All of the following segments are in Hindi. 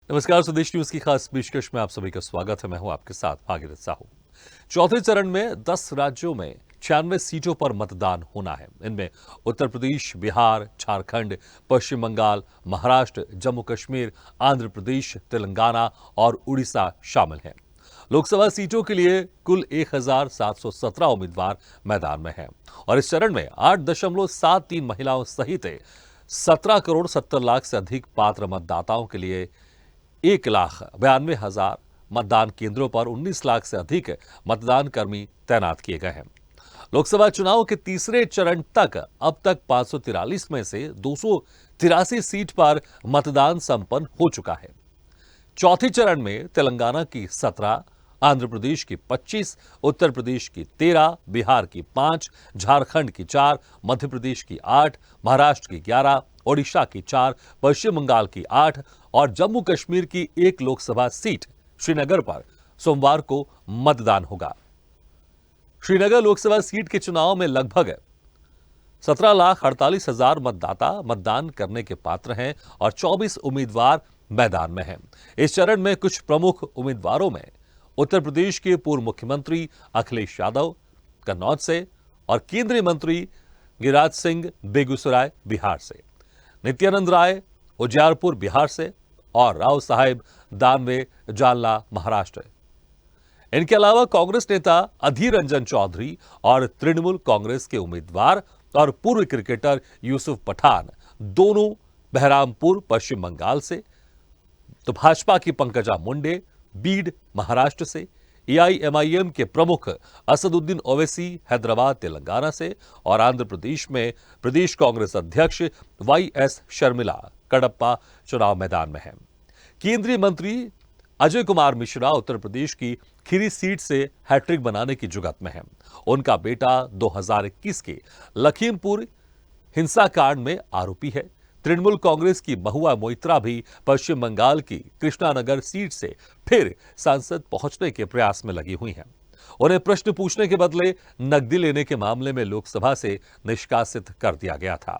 नमस्कार, स्वदेश न्यूज की खास पेशकश में आप सभी का स्वागत है। मैं हूं आपके साथ भागीरथ साहू। चौथे चरण में 10 राज्यों में 96 सीटों पर मतदान होना है। इनमें उत्तर प्रदेश, बिहार, झारखंड, पश्चिम बंगाल, महाराष्ट्र, जम्मू कश्मीर, आंध्र प्रदेश, तेलंगाना और उड़ीसा शामिल हैं। लोकसभा सीटों के लिए कुल 1717 उम्मीदवार मैदान में हैं और इस चरण में 8.73 महिलाओं सहित 17 करोड़ 70 लाख से अधिक पात्र मतदाताओं के लिए 1,92,000 मतदान केंद्रों पर 19 लाख से अधिक मतदान कर्मी तैनात किए गए हैं। लोकसभा चुनाव के तीसरे चरण तक अब तक 543 में से 283 सीट पर मतदान संपन्न हो चुका है। चौथे चरण में तेलंगाना की 17, आंध्र प्रदेश की 25, उत्तर प्रदेश की 13, बिहार की 5, झारखंड की 4, मध्य प्रदेश की 8, महाराष्ट्र की 11, ओडिशा की 4, पश्चिम बंगाल की 8 और जम्मू कश्मीर की 1 लोकसभा सीट श्रीनगर पर सोमवार को मतदान होगा। श्रीनगर लोकसभा सीट के चुनाव में लगभग 17,48,000 मतदाता मतदान करने के पात्र हैं और 24 उम्मीदवार मैदान में हैं। इस चरण में कुछ प्रमुख उम्मीदवारों में उत्तर प्रदेश के पूर्व मुख्यमंत्री अखिलेश यादव कन्नौज से और केंद्रीय मंत्री गिरिराज सिंह बेगूसराय बिहार से, नित्यानंद राय उजियारपुर बिहार से और राव साहेब दानवे जालना महाराष्ट्र। इनके अलावा कांग्रेस नेता अधीर रंजन चौधरी और तृणमूल कांग्रेस के उम्मीदवार और पूर्व क्रिकेटर यूसुफ पठान दोनों बहरामपुर पश्चिम बंगाल से, तो भाजपा की पंकजा मुंडे बीड महाराष्ट्र से, एआईएमआईएम के प्रमुख असदुद्दीन ओवैसी हैदराबाद तेलंगाना से और आंध्र प्रदेश में प्रदेश कांग्रेस अध्यक्ष वाईएस शर्मिला कडप्पा चुनाव मैदान में हैं। केंद्रीय मंत्री अजय कुमार मिश्रा उत्तर प्रदेश की खीरी सीट से हैट्रिक बनाने की जुगत में हैं। उनका बेटा 2021 के लखीमपुर हिंसाकांड में आरोपी है। तृणमूल कांग्रेस की महुआ मोइत्रा भी पश्चिम बंगाल की कृष्णानगर सीट से फिर सांसद पहुंचने के प्रयास में लगी हुई हैं। उन्हें प्रश्न पूछने के बदले नकदी लेने के मामले में लोकसभा से निष्कासित कर दिया गया था।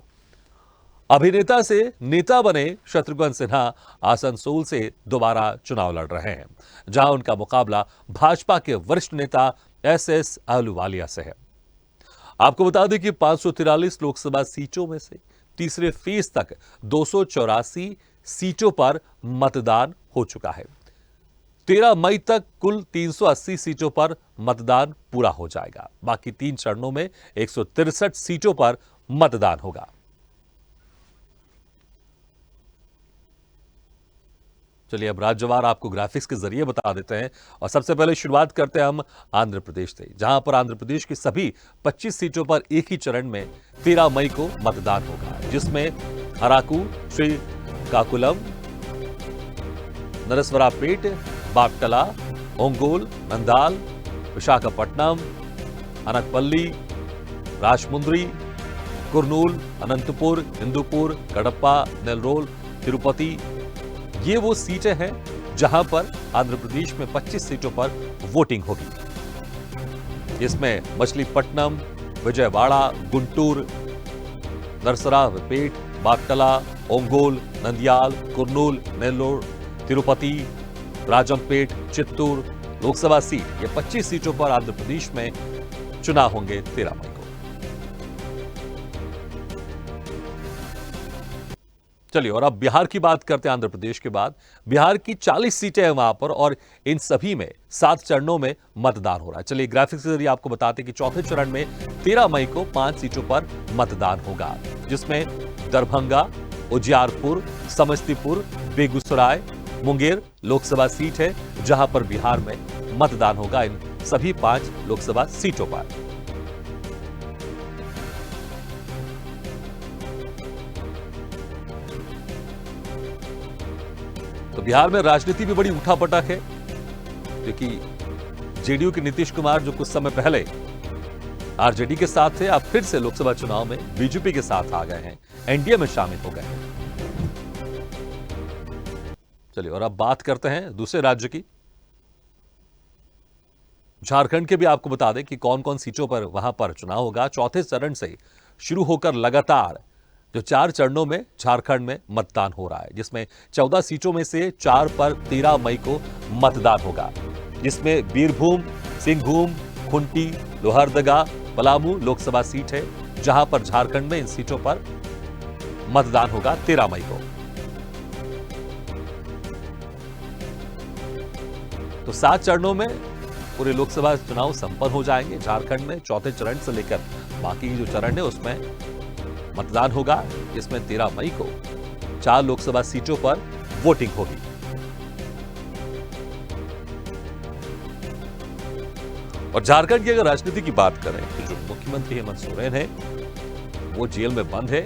अभिनेता से नेता बने शत्रुघ्न सिन्हा आसनसोल से दोबारा चुनाव लड़ रहे हैं, जहां उनका मुकाबला भाजपा के वरिष्ठ नेता एसएस अहलूवालिया से है। आपको बता दें कि 543 लोकसभा सीटों में से तीसरे फेज तक 284 सीटों पर मतदान हो चुका है। 13 मई तक कुल 380 सीटों पर मतदान पूरा हो जाएगा। बाकी 3 चरणों में 163 सीटों पर मतदान होगा। चलिए अब राज्यवार आपको ग्राफिक्स के जरिए बता देते हैं और सबसे पहले शुरुआत करते हैं हम आंध्र प्रदेश से, जहां पर आंध्र प्रदेश की सभी 25 सीटों पर एक ही चरण में 13 मई को मतदान होगा, जिसमें अराकू, श्रीकाकुलम, नरसवरापेट, बापटला, ओंगोल, नंदाल, विशाखापट्टनम, अनकपल्ली, राजमुंद्री, कुर्नूल, अनंतपुर, हिंदूपुर, कडप्पा, नेल्लोर, तिरुपति, ये वो सीटें हैं जहां पर आंध्र प्रदेश में 25 सीटों पर वोटिंग होगी। इसमें मछलीपट्टनम, विजयवाड़ा, गुंटूर, नरसरापेट, बापटला, ओंगोल, नंदियाल, कुर्नूल, नेल्लोर, तिरुपति, राजमपेट, चित्तूर लोकसभा सीट, ये 25 सीटों पर आंध्र प्रदेश में चुनाव होंगे 13 मई को। चलिए और अब बिहार की बात करते हैं। आंध्र प्रदेश के बाद बिहार की 40 सीटें हैं वहां पर और इन सभी में 7 चरणों में मतदान हो रहा है। चलिए ग्राफिक्स के जरिए आपको बताते हैं कि चौथे चरण में 13 मई को 5 सीटों पर मतदान होगा, जिसमें दरभंगा, उजियारपुर, समस्तीपुर, बेगूसराय, मुंगेर लोकसभा सीट है, जहां पर बिहार में मतदान होगा इन सभी 5 लोकसभा सीटों पर। तो बिहार में राजनीति भी बड़ी उठापटक है, क्योंकि जेडीयू के नीतीश कुमार जो कुछ समय पहले आरजेडी के साथ थे, अब फिर से लोकसभा चुनाव में बीजेपी के साथ आ गए हैं, एनडीए में शामिल हो गए हैं। चलिए और अब बात करते हैं दूसरे राज्य की, झारखंड के भी आपको बता दें कि कौन कौन सीटों पर वहां पर चुनाव होगा। चौथे चरण से शुरू होकर लगातार जो 4 चरणों में झारखंड में मतदान हो रहा है, जिसमें 14 सीटों में से 4 पर 13 मई को मतदान होगा, जिसमें बीरभूम, सिंहभूम, खूंटी, लोहरदगा, पलामू लोकसभा सीट है, जहां पर झारखंड में इन सीटों पर मतदान होगा 13 मई को। तो 7 चरणों में पूरे लोकसभा चुनाव संपन्न हो जाएंगे झारखंड में। चौथे चरण से लेकर बाकी जो चरण है उसमें मतदान होगा, जिसमें 13 मई को 4 लोकसभा सीटों पर वोटिंग होगी। और झारखंड की अगर राजनीति की बात करें तो जो मुख्यमंत्री हेमंत सोरेन है वो जेल में बंद है,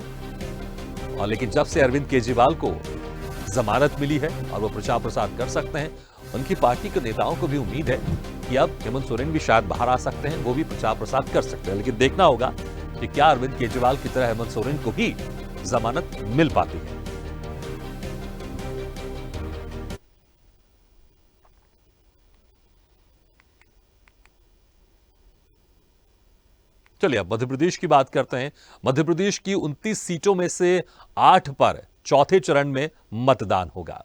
और लेकिन जब से अरविंद केजरीवाल को जमानत मिली है और वो प्रचार प्रसार कर सकते हैं, उनकी पार्टी के नेताओं को भी उम्मीद है कि अब हेमंत सोरेन भी शायद बाहर आ सकते हैं, वो भी प्रचार प्रसार कर सकते हैं। लेकिन देखना होगा कि क्या अरविंद केजरीवाल की तरह हेमंत सोरेन को भी जमानत मिल पाती है। चलिए अब मध्य प्रदेश की बात करते हैं। मध्य प्रदेश की 29 सीटों में से 8 पर चौथे चरण में मतदान होगा।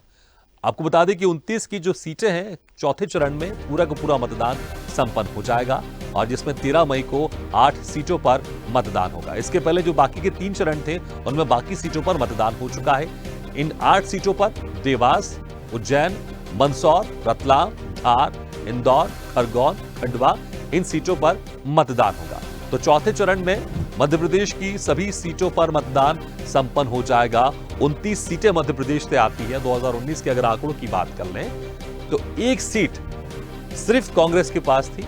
आपको बता दें कि 29 की जो सीटें हैं चौथे चरण में पूरा का पूरा मतदान संपन्न हो जाएगा, और जिसमें 13 मई को 8 सीटों पर मतदान होगा। इसके पहले जो बाकी के 3 चरण थे उनमें बाकी सीटों पर मतदान हो चुका है। इन 8 सीटों पर देवास, उज्जैन, मंदसौर, रतलाम, धार, इंदौर, खरगोन, खंडवा, इन सीटों पर मतदान होगा। तो चौथे चरण में मध्य प्रदेश की सभी सीटों पर मतदान संपन्न हो जाएगा। 29 सीटें मध्य प्रदेश से आती है। 2019 के अगर आंकड़ों की बात कर लें तो एक सीट सिर्फ कांग्रेस के पास थी,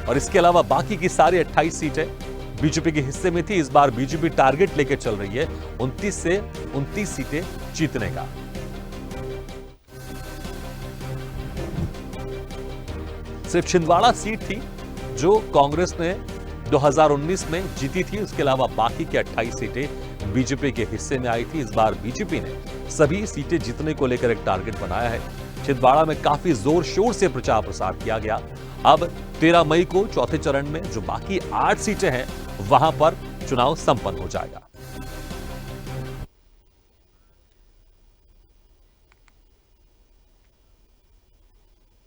और इसके अलावा बाकी की सारी 28 सीटें बीजेपी के हिस्से में थी। इस बार बीजेपी टारगेट लेकर चल रही है 29 से 29 सीटें जीतने का। सिर्फ छिंदवाड़ा सीट थी जो कांग्रेस ने 2019 में जीती थी, उसके अलावा बाकी के 28 सीटें बीजेपी के हिस्से में आई थी। इस बार बीजेपी ने सभी सीटें जीतने को लेकर एक टारगेट बनाया है। छिंदवाड़ा में काफी जोर शोर से प्रचार प्रसार किया गया। अब 13 मई को चौथे चरण में जो बाकी 8 सीटें हैं वहां पर चुनाव संपन्न हो जाएगा।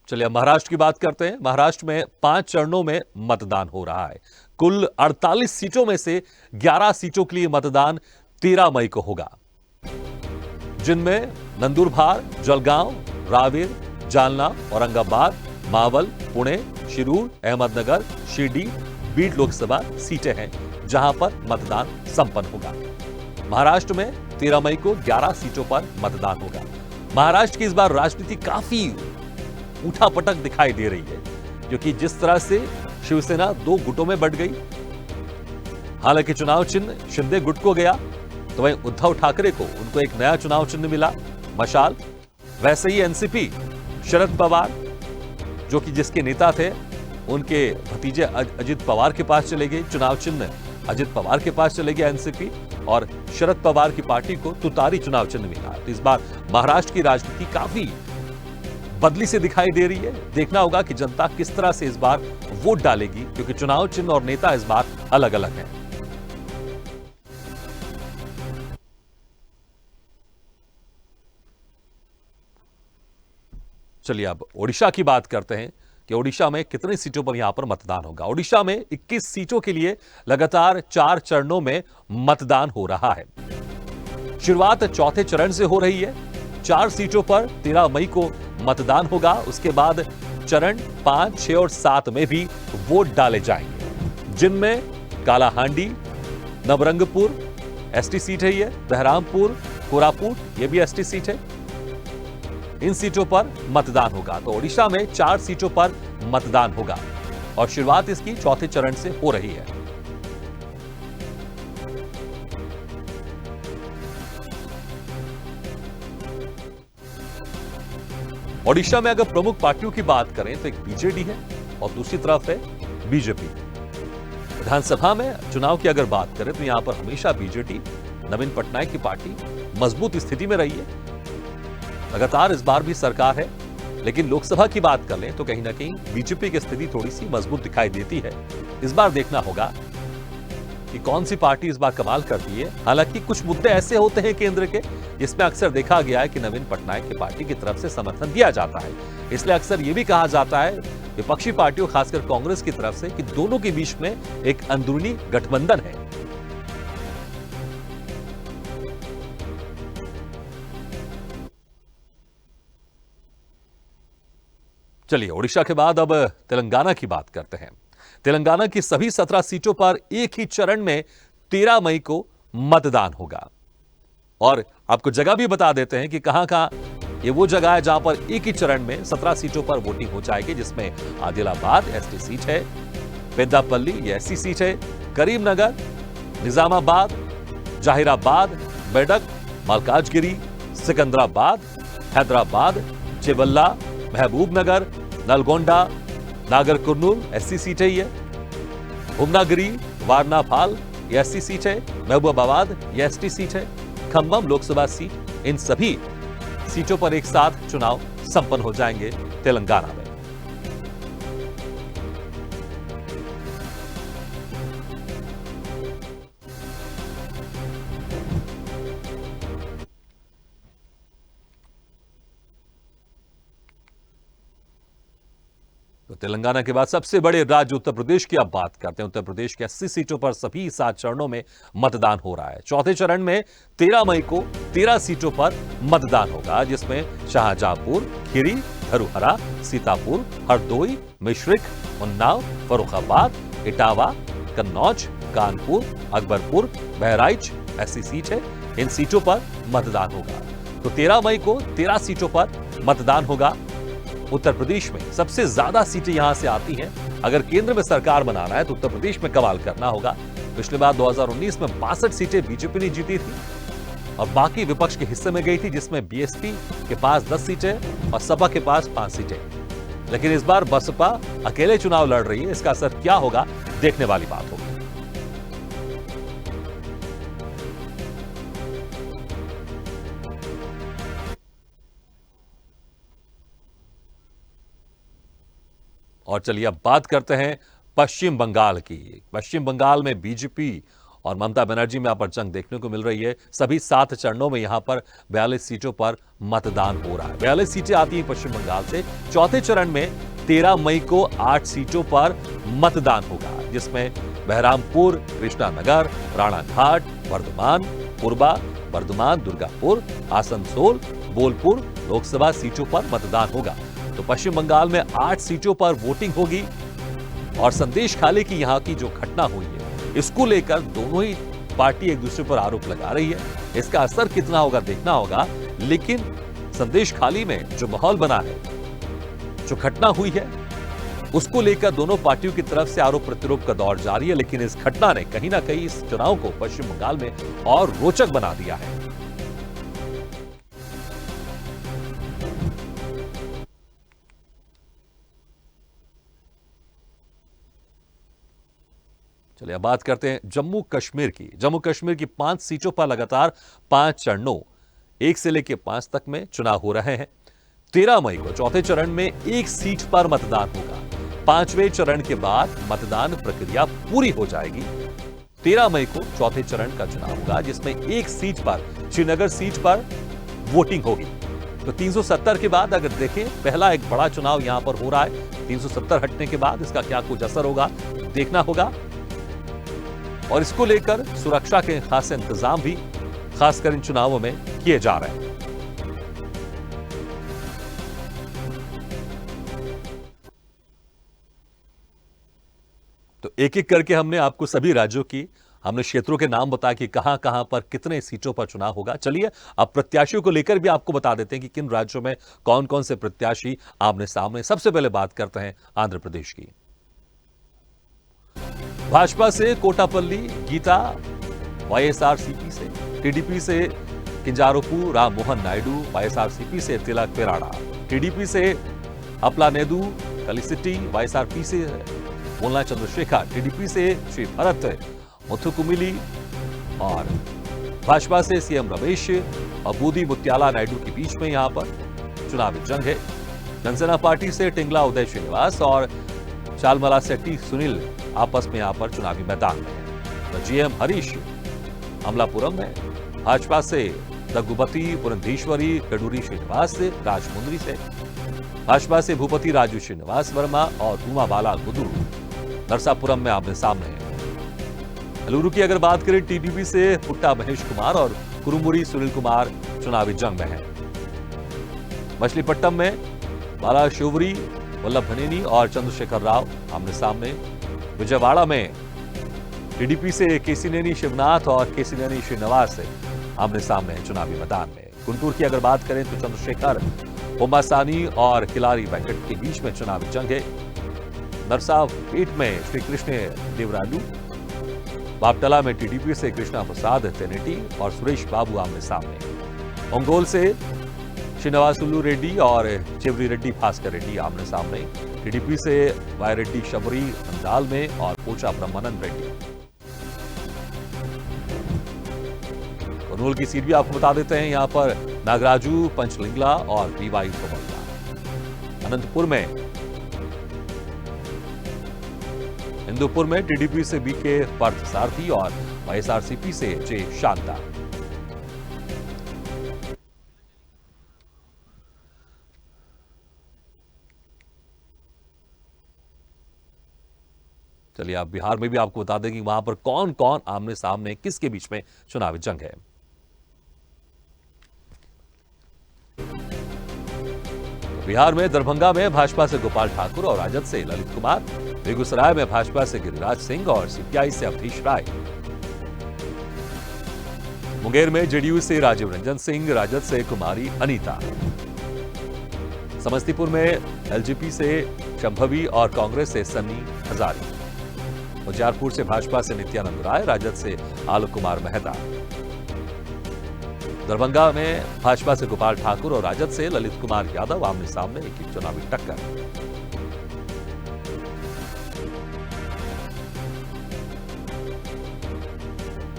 चलिए अब महाराष्ट्र की बात करते हैं। महाराष्ट्र में 5 चरणों में मतदान हो रहा है। कुल 48 सीटों में से 11 सीटों के लिए मतदान 13 मई को होगा, जिनमें नंदुरबार, जलगांव, रावेर, जालना, औरंगाबाद, मावल, पुणे, शिरूर, अहमदनगर, शिरडी, बीड लोकसभा सीटें हैं, जहां पर मतदान संपन्न होगा। महाराष्ट्र में 13 मई को 11 सीटों पर मतदान होगा। महाराष्ट्र की इस बार राजनीति काफी उठापटक दिखाई दे रही है, क्योंकि जिस तरह से शिवसेना 2 गुटों में बंट गई, हालांकि चुनाव चिन्ह शिंदे गुट को गया, तो वहीं उद्धव ठाकरे को उनको एक नया चुनाव चिन्ह मिला, मशाल। वैसे ही एनसीपी शरद पवार जो कि जिसके नेता थे, उनके भतीजे अजित पवार के पास चले गए। चुनाव चिन्ह अजित पवार के पास चले गया एनसीपी, और शरद पवार की पार्टी को तुतारी चुनाव चिन्ह मिला। तो इस बार महाराष्ट्र की राजनीति काफी बदली से दिखाई दे रही है। देखना होगा कि जनता किस तरह से इस बार वोट डालेगी, क्योंकि चुनाव चिन्ह और नेता इस बार अलग अलग हैं। चलिए अब ओडिशा की बात करते हैं कि ओडिशा में कितनी सीटों पर यहां पर मतदान होगा। ओडिशा में 21 सीटों के लिए लगातार 4 चरणों में मतदान हो रहा है। शुरुआत चौथे चरण से हो रही है। 4 सीटों पर 13 मई को मतदान होगा। उसके बाद चरण 5, 6 और 7 में भी वोट डाले जाएंगे, जिनमें कालाहांडी, नवरंगपुर एसटी सीट है, ये बहरामपुर, कोरापुट ये भी एसटी सीट है। इन सीटों पर मतदान होगा। तो ओडिशा में 4 सीटों पर मतदान होगा, और शुरुआत इसकी चौथे चरण से हो रही है। ओडिशा में अगर प्रमुख पार्टियों की बात करें तो एक बीजेडी है और दूसरी तरफ है बीजेपी। विधानसभा में चुनाव की अगर बात करें तो यहां पर हमेशा बीजेडी, नवीन पटनायक की पार्टी मजबूत स्थिति में रही है। लगातार इस बार भी सरकार है, लेकिन लोकसभा की बात कर लें तो कहीं ना कहीं बीजेपी की स्थिति थोड़ी सी मजबूत दिखाई देती है। इस बार देखना होगा कि कौन सी पार्टी इस बार कमाल करती है। हालांकि कुछ मुद्दे ऐसे होते हैं केंद्र के जिसमें अक्सर देखा गया है कि नवीन पटनायक की पार्टी की तरफ से समर्थन दिया जाता है। इसलिए अक्सर यह भी कहा जाता है विपक्षी पार्टियों खासकर कांग्रेस की तरफ से कि दोनों के बीच में एक अंदरूनी गठबंधन है। चलिए ओडिशा के बाद अब तेलंगाना की बात करते हैं। तेलंगाना की सभी 17 सीटों पर एक ही चरण में 13 मई को मतदान होगा। और आपको जगह भी बता देते हैं कि कहां-कहां ये वो जगह है जहां पर एक ही चरण में 17 सीटों पर वोटिंग हो जाएगी, जिसमें आदिलाबाद एसटी सीट है, पेद्दापल्ली ये एससी सीट है, करीमनगर, निजामाबाद, जहीराबाद, मेडक, मलकाजगिरी, सिकंदराबाद, हैदराबाद, चेबल्ला, महबूबनगर, नलगोंडा, नागर कुर्नूल एससी सीट है, ये भुवनागिरी, वारनाफाल ये एससी सीट है, महबूबाबाद ये एसटी सीट है, खम्बम लोकसभा सीट, इन सभी सीटों पर एक साथ चुनाव संपन्न हो जाएंगे तेलंगाना में। तो तेलंगाना के बाद सबसे बड़े राज्य उत्तर प्रदेश की अब बात करते हैं। उत्तर प्रदेश के 80 सीटों पर सभी 7 चरणों में मतदान हो रहा है। चौथे चरण में 13 मई को 13 सीटों पर मतदान होगा, जिसमें शाहजहांपुर, खीरी, धरुहरा, सीतापुर, हरदोई, मिश्रिख, उन्नाव, फर्रुखाबाद, इटावा, कन्नौज, कानपुर, अकबरपुर, बहराइच ऐसी सीट है। इन सीटों पर मतदान होगा। तो 13 मई को 13 सीटों पर मतदान होगा। उत्तर प्रदेश में सबसे ज्यादा सीटें यहां से आती हैं। अगर केंद्र में सरकार बनाना है तो उत्तर प्रदेश में कमाल करना होगा। पिछली बार 2019 में 62 सीटें बीजेपी ने जीती थी और बाकी विपक्ष के हिस्से में गई थी, जिसमें बीएसपी के पास 10 सीटें और सपा के पास 5 सीटें। लेकिन इस बार बसपा अकेले चुनाव लड़ रही है। इसका असर क्या होगा, देखने वाली बात होगी। और चलिए अब बात करते हैं पश्चिम बंगाल की। पश्चिम बंगाल में बीजेपी और ममता बनर्जी में यहां पर जंग देखने को मिल रही है। सभी 7 चरणों में यहां पर 42 सीटों पर मतदान हो रहा है। 42 सीटें आती हैं पश्चिम बंगाल से। चौथे चरण में 13 मई को 8 सीटों पर मतदान होगा, जिसमें बहरामपुर, कृष्णानगर, राणाघाट, वर्धमान, पूर्वा, वर्धमान, दुर्गापुर, आसनसोल, बोलपुर लोकसभा सीटों पर मतदान होगा। तो पश्चिम बंगाल में 8 सीटों पर वोटिंग होगी। और संदेश खाली की यहां की जो घटना हुई है, इसको लेकर दोनों ही पार्टी एक दूसरे पर आरोप लगा रही है। इसका असर कितना होगा देखना होगा। लेकिन संदेश खाली में जो माहौल बना है, जो घटना हुई है, उसको लेकर दोनों पार्टियों की तरफ से आरोप प्रत्यारोप का दौर जारी है। लेकिन इस घटना ने कहीं ना कहीं इस चुनाव को पश्चिम बंगाल में और रोचक बना दिया है। चलिए अब बात करते हैं जम्मू कश्मीर की। जम्मू कश्मीर की 5 सीटों पर लगातार 5 चरणों 1 से लेकर 5 तक में चुनाव हो रहे हैं। 13 मई को चौथे चरण में 1 सीट पर मतदान होगा। 5वें चरण के बाद मतदान प्रक्रिया पूरी हो जाएगी। 13 मई को चौथे चरण का चुनाव होगा, जिसमें 1 सीट पर, श्रीनगर सीट पर वोटिंग होगी। तो 370 के बाद अगर देखें, पहला एक बड़ा चुनाव यहां पर हो रहा है। 370 हटने के बाद इसका क्या कुछ असर होगा देखना होगा। और इसको लेकर सुरक्षा के खास इंतजाम भी खासकर इन चुनावों में किए जा रहे हैं। तो एक एक करके हमने आपको सभी राज्यों की, हमने क्षेत्रों के नाम बताया कि कहां कहां पर कितने सीटों पर चुनाव होगा। चलिए अब प्रत्याशियों को लेकर भी आपको बता देते हैं कि किन राज्यों में कौन कौन से प्रत्याशी आमने सामने। सबसे पहले बात करते हैं आंध्र प्रदेश की। भाजपा से कोटापल्ली गीता, वाईएसआरसीपी से, टीडीपी से किंजारोपू राम मोहन नायडू, वाईएसआरसीपी से तिलक पेराडा, टीडीपी से अपलानेदू कलिसिट्टी, वाईएसआरपी से मोलना चंद्रशेखर, टीडीपी से श्री भरत मुथुकुमिली और भाजपा से सीएम रमेश और बूदी मुत्याला नायडू के बीच में यहां पर चुनावी जंग है। जनसेना पार्टी से टिंगला उदय श्रीनिवास और चालमला सेट्टी सुनील आपस में यहां पर चुनावी मैदान में है। जीएम हरीश अमलापुरम में, भाजपा से दग्गुबती पुरंधेश्वरी कडूरी श्रीनिवास राजमुंद्री से, भाजपा से भूपति राजू श्रीनिवास वर्मा और उमा बाला गुदरू नरसापुरम में आमने सामने हैं। अलूरू की अगर बात करें, टीडीपी से पुट्टा महेश कुमार और कुरुमुरी सुनील कुमार चुनावी जंग में हैं। मछलीपट्टम में बाला शिवरी वल्लभ भनेनी और चंद्रशेखर राव आमने सामने। विजयवाड़ा में टीडीपी से केसीनेनी शिवनाथ और केसीनेनी श्रीनिवास आमने सामने हैं चुनावी मैदान में। गुंटूर की अगर बात करें तो चंद्रशेखर ओमासानी और खिलारी वेंकट के बीच में चुनावी जंग है। नरसापेट में श्री कृष्ण देवरालू, बापटला में टीडीपी से कृष्णा प्रसाद तेनेटी और सुरेश बाबू आमने सामने। ओंगोल से श्रीनिवासुलू रेड्डी और चेवरी रेड्डी भास्कर रेड्डी आमने सामने। टीडीपी से वाई रेड्डी शबरी अंदाल में और पोचा ब्रह्मानंद रेड्डी। कर्नूल की सीट भी आपको बता देते हैं, यहां पर नागराजू पंचलिंगला और पीवाई सोमलिया। अनंतपुर में हिंदूपुर में टीडीपी से बीके पार्थ सारथी और वाईएसआरसीपी से जे शांता। चलिए, आप बिहार में भी आपको बता दें कि वहां पर कौन कौन आमने सामने, किसके बीच में चुनावी जंग है। बिहार में दरभंगा में भाजपा से गोपाल ठाकुर और राजद से ललित कुमार, बेगूसराय में भाजपा से गिरिराज सिंह और सीपीआई से अवधेश राय, मुंगेर में जेडीयू से राजीव रंजन सिंह, राजद से कुमारी अनीता, समस्तीपुर में एलजेपी से शंभवी और कांग्रेस से सन्नी हजारी, उजियारपुर से भाजपा से नित्यानंद राय, राजद से आलोक कुमार मेहता, दरभंगा में भाजपा से गोपाल ठाकुर और राजद से ललित कुमार यादव आमने सामने, एक चुनावी टक्कर।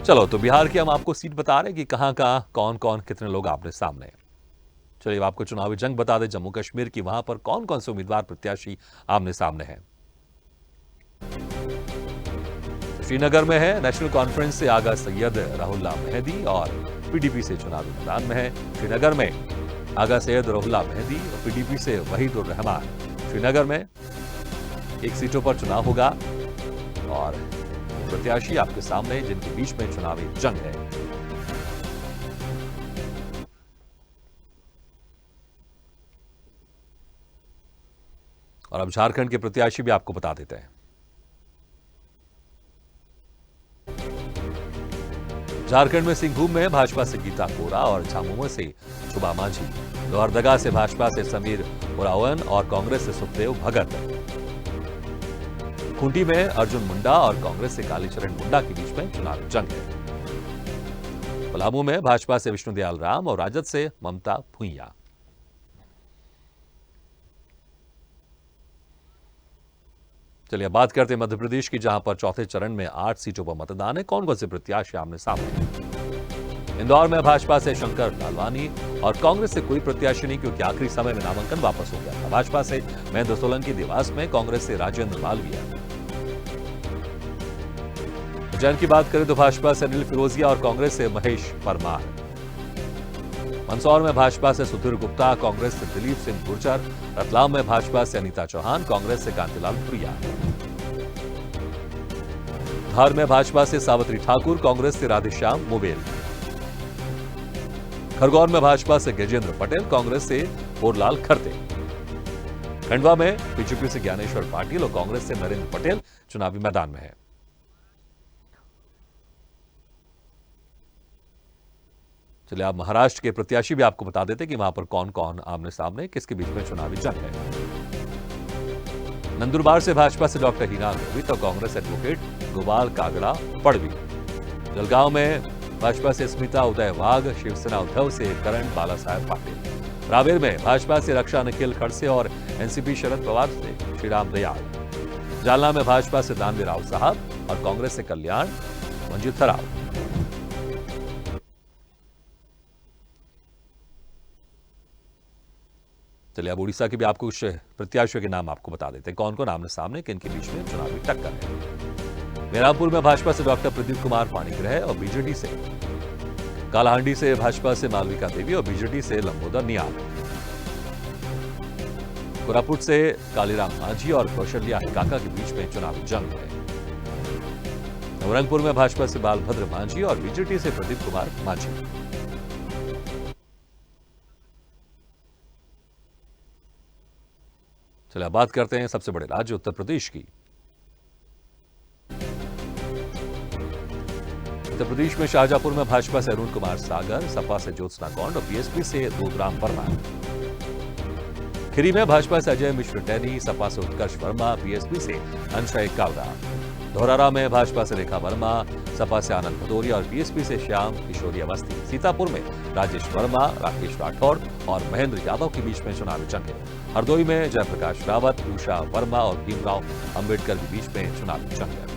चलो, तो बिहार की हम आपको सीट बता रहे हैं कि कहां कहां कौन कौन कितने लोग आमने सामने। चलिए, आपको चुनावी जंग बता दें जम्मू कश्मीर की, वहां पर कौन कौन से उम्मीदवार प्रत्याशी आमने सामने हैं। श्रीनगर में है नेशनल कॉन्फ्रेंस से आगा सैयद राहुल्ला मेहदी और पीडीपी से चुनावी मैदान में है। श्रीनगर में आगा सैयद राहुल्ला मेहदी और पीडीपी से वहीदुर रहमान। श्रीनगर में 1 सीटों पर चुनाव होगा और प्रत्याशी आपके सामने जिनके बीच में चुनावी जंग है। और अब झारखंड के प्रत्याशी भी आपको बता देते हैं। झारखंड में सिंहभूम में भाजपा से गीता कोरा और झामुमो से शुभा मांझी, लोहरदगा से भाजपा से समीर उरावन और कांग्रेस से सुखदेव भगत, खूंटी में अर्जुन मुंडा और कांग्रेस से कालीचरण मुंडा के बीच में चुनावी जंग है। पलामू में भाजपा से विष्णुदयाल राम और राजद से ममता भुइया। चलिए, बात करते हैं मध्य प्रदेश की, जहां पर चौथे चरण में 8 सीटों पर मतदान है। कौन कौन से प्रत्याशी आमने सामने। इंदौर में भाजपा से शंकर लालवानी और कांग्रेस से कोई प्रत्याशी नहीं, क्योंकि आखिरी समय में नामांकन वापस हो गया था। भाजपा से महेंद्र सोलंकी देवास में, कांग्रेस से राजेंद्र मालविया। उज्जैन की बात करें तो भाजपा से अनिल फिरोजिया और कांग्रेस से महेश परमार। मंदसौर में भाजपा से सुधीर गुप्ता, कांग्रेस से दिलीप सिंह गुर्जर। रतलाम में भाजपा से अनीता चौहान, कांग्रेस से कांतिलाल भूरिया। धार में भाजपा से सावित्री ठाकुर, कांग्रेस से राधेश्याम मोबेल। खरगौन में भाजपा से गजेंद्र पटेल, कांग्रेस से बोरलाल खरते। खंडवा में बीजेपी से ज्ञानेश्वर पाटिल और कांग्रेस से नरेंद्र पटेल चुनावी मैदान में है। चलिए, आप महाराष्ट्र के प्रत्याशी भी आपको बता देते कि वहां पर कौन कौन आमने सामने, किसके बीच में चुनावी जंग है। नंदुरबार से भाजपा से डॉक्टर हीना गोवित और कांग्रेस एडवोकेट गोपाल कागड़ा पड़वी। जलगांव में भाजपा से स्मिता उदय वाघ, शिवसेना उद्धव से करण बाला साहेब पाटिल। रावेर में भाजपा से रक्षा निखिल खड़से और एनसीपी शरद पवार से श्रीराम दयाल। जालना में भाजपा से दानवी राव साहब और कांग्रेस से कल्याण मंजीत राव। चलिए, अब उड़ीसा के भी आपको कुछ प्रत्याशियों के नाम आपको बता देते हैं, कौन कौन आमने सामने, किन के बीच में चुनावी टक्कर है। मेरापुर में भाजपा से डॉक्टर प्रदीप कुमार पाणिग्रह और बीजेडी से कालाहांडी से भाजपा से मालविका देवी और बीजेडी से लंबोदर नियाल। कोरापुट से कालीराम मांझी और कौशल्या काका के बीच में चुनावी जंग है। नवरंगपुर में भाजपा से बालभद्र मांझी और बीजेडी से प्रदीप कुमार मांझी। चलिए अब बात करते हैं सबसे बड़े राज्य उत्तर प्रदेश की। उत्तर प्रदेश में शाहजहांपुर में भाजपा से अरुण कुमार सागर, सपा से ज्योत्सना गौंड और बीएसपी से दूधराम वर्मा। खीरी में भाजपा से अजय मिश्र टैनी, सपा से उत्कर्ष वर्मा, बीएसपी से अंशय कावरा। धौरारा में भाजपा से रेखा वर्मा, सपा से आनंद भदौरिया और बीएसपी से श्याम किशोरी अवस्थी। सीतापुर में राजेश वर्मा, राकेश राठौड़ और महेंद्र यादव के बीच में चुनावी जंग है। हरदोई में जयप्रकाश रावत, उषा वर्मा और भीमराव अंबेडकर के बीच में चुनावी जंग है।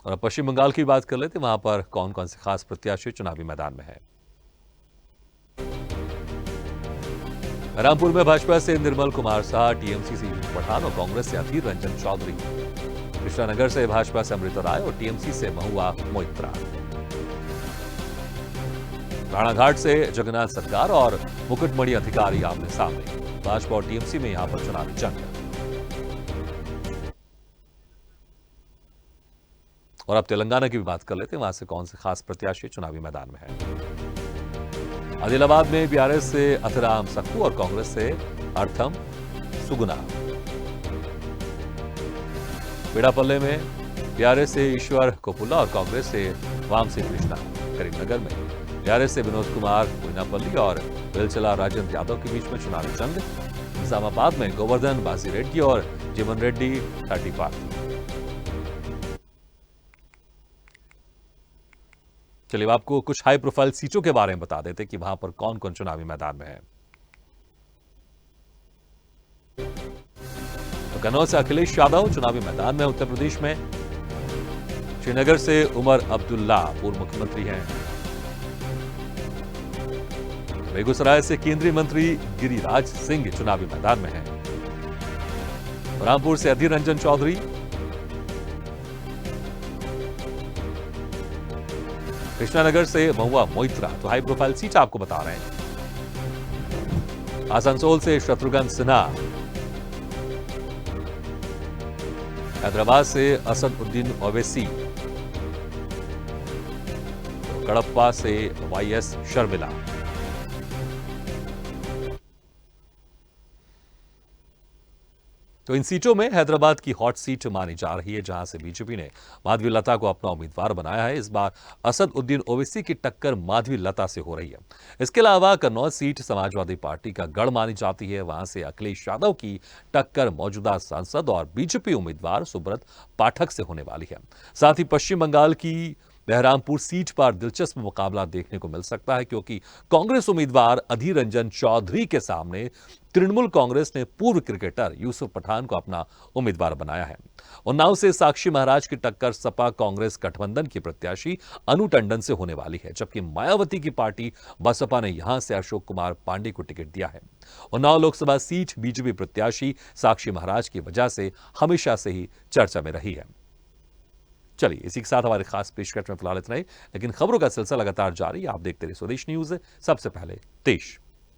और अब पश्चिम बंगाल की बात कर लेते हैं, वहां पर कौन कौन से खास प्रत्याशी चुनावी मैदान में है। रामपुर में भाजपा से निर्मल कुमार शाह, टीएमसी से यूसुफ पठान और कांग्रेस से अधीर रंजन चौधरी। कृष्णानगर से भाजपा से अमृता राय और टीएमसी से महुआ मोइत्रा। राणाघाट से जगन्नाथ सरकार और मुकुटमणि अधिकारी आमने सामने। भाजपा और टीएमसी में यहां पर चुनावी जंग है। और अब तेलंगाना की भी बात कर लेते हैं, वहां से कौन से खास प्रत्याशी चुनावी मैदान में है। आदिलाबाद में बीआरएस से अथराम सक्कू और कांग्रेस से अर्थम सुगुना। पेड़ापल्ले में बीआरएस से ईश्वर कोपुल्ला और कांग्रेस से वामसी कृष्णा। करीमनगर में बीआरएस से विनोद कुमार कोइनापल्ली और वेलचला राजेंद्र यादव के बीच में चुनावी जंग। निजामाबाद में गोवर्धन बाजी रेड्डी और जीवन रेड्डी 35। चलिए आपको कुछ हाई प्रोफाइल सीटों के बारे में बता देते कि वहां पर कौन कौन चुनावी मैदान में है। तो कन्नौज से अखिलेश यादव चुनावी मैदान में उत्तर प्रदेश में। श्रीनगर से उमर अब्दुल्ला पूर्व मुख्यमंत्री हैं। बेगूसराय से केंद्रीय मंत्री गिरिराज सिंह चुनावी मैदान में हैं। रामपुर से अधीर रंजन चौधरी। कृष्णानगर से महुआ मोइत्रा। तो हाई प्रोफाइल सीट आपको बता रहे हैं। आसनसोल से शत्रुघ्न सिन्हा। हैदराबाद से असदुद्दीन ओवैसी। तो कड़प्पा से वाईएस शर्मिला। तो इन सीटों में हैदराबाद की हॉट सीट मानी जा रही है, जहां से बीजेपी ने माधवी लता को अपना उम्मीदवार बनाया है। इस बार असदुद्दीन ओवैसी की टक्कर माधवी लता से हो रही है। इसके अलावा कन्नौज सीट समाजवादी पार्टी का गढ़ मानी जाती है। वहां से अखिलेश यादव की टक्कर मौजूदा सांसद और बीजेपी उम्मीदवार सुब्रत पाठक से होने वाली है। साथ ही पश्चिम बंगाल की बहरामपुर सीट पर दिलचस्प मुकाबला देखने को मिल सकता है, क्योंकि कांग्रेस उम्मीदवार अधीर रंजन चौधरी के सामने तृणमूल कांग्रेस ने पूर्व क्रिकेटर यूसुफ पठान को अपना उम्मीदवार बनाया है। उन्नाव से साक्षी महाराज की टक्कर सपा कांग्रेस गठबंधन की प्रत्याशी अनु टंडन से होने वाली है, जबकि मायावती की पार्टी बसपा ने यहां से अशोक कुमार पांडे को टिकट दिया है। उन्नाव लोकसभा सीट बीजेपी प्रत्याशी साक्षी महाराज की वजह से हमेशा से ही चर्चा में रही है। चलिए इसी के साथ हमारे खास पेशकश में फिलहाल इतना ही, लेकिन खबरों का सिलसिला लगातार जारी। आप देखते रहिए स्वदेश न्यूज, सबसे पहले देश।